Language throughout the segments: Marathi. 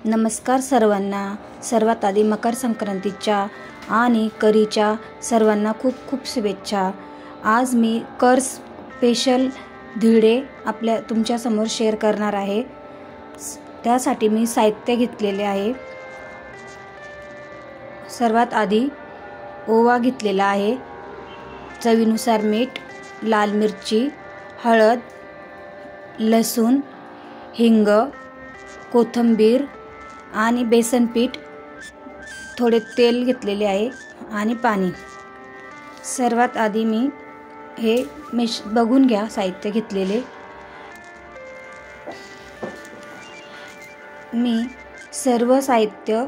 नमस्कार सर्वांना। सर्वात आधी मकर संक्रांतीच्या आणि करीच्या सर्वांना खूप खूप शुभेच्छा। आज मी कर स्पेशल धिरडे तुमच्या समोर शेअर करणार आहे। त्यासाठी मी साहित्य घेतलेले आहे। सर्वात आधी ओवा घेतलेला आहे, चवीनुसार मीठ, लाल मिरची, हळद, लसूण, हिंग, कोथिंबीर आणि बेसन पीठ, थोडे तेल घेतलेले आहे आणि पाणी। सर्वात आधी मी हे बघून घ्या साहित्य घेतलेले। मी सर्व साहित्य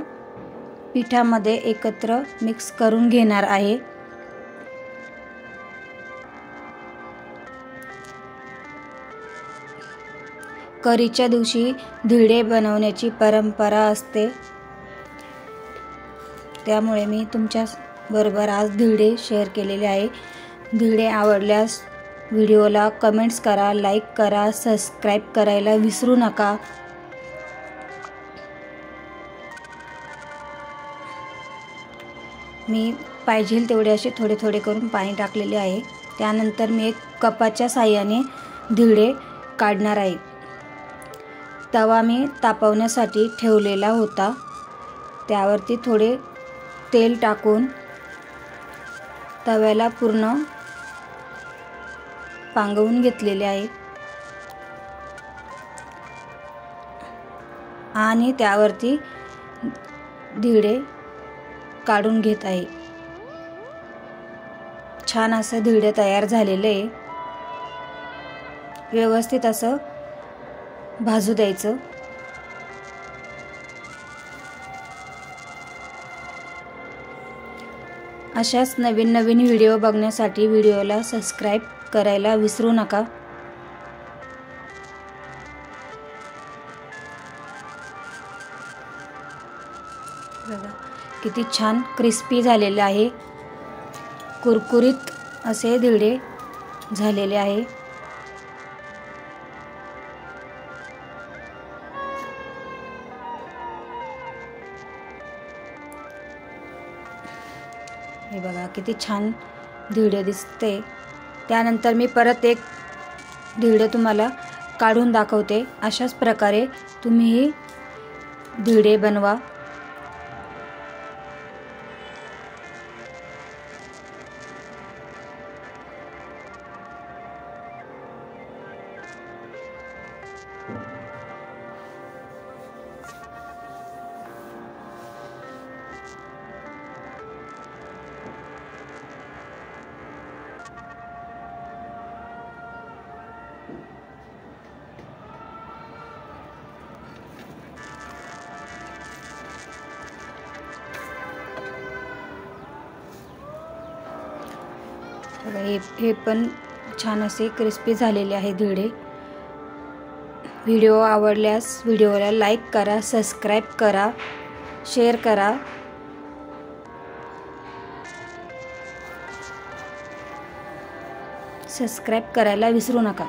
पिठामध्ये एकत्र मिक्स करून घेणार आहे। करीच्या दिवशी धिरडे बनवण्याची परंपरा असते, त्यामुळे मी तुमच्या बरोबर आज धिरडे शेअर केलेले आहे। धिरडे आवडल्यास व्हिडिओला कमेंट्स करा, लाईक करा, सबस्क्राईब करायला विसरू नका। मी पाहिजे तेवढे असे थोडे थोडे करून पाणी टाकलेले आहे। त्यानंतर मी एक कपाच्या साहाय्याने धिरडे काढणार आहे। तवा मी तापवण्यासाठी ठेवलेला होता, त्यावरती थोडे तेल टाकून तव्याला पूर्ण पांगवून घेतलेले आहे आणि त्यावरती धिरडे काढून घेत आहे। छान असं धिरडे तयार झालेले आहे। व्यवस्थित असं भाजू द्यायचं। अशाच नवीन नवीन व्हिडिओ बघण्यासाठी व्हिडिओला सबस्क्राईब करायला विसरू नका। बघा किती छान क्रिस्पी झालेले आहे, कुरकुरीत असे धिरडे झालेले आहे। हे बघा किती छान धिरडे दिसते। त्यानंतर मी परत एक धिरडे तुम्हाला काढून दाखवते। अशाच प्रकारे तुम्हीही धिरडे बनवा। हे पण छान असे क्रिस्पी झालेले आहे धिरडे। व्हिडिओ आवडल्यास व्हिडिओला लाईक करा, सबस्क्राईब करा, शेअर करा। सबस्क्राईब करायला विसरू नका।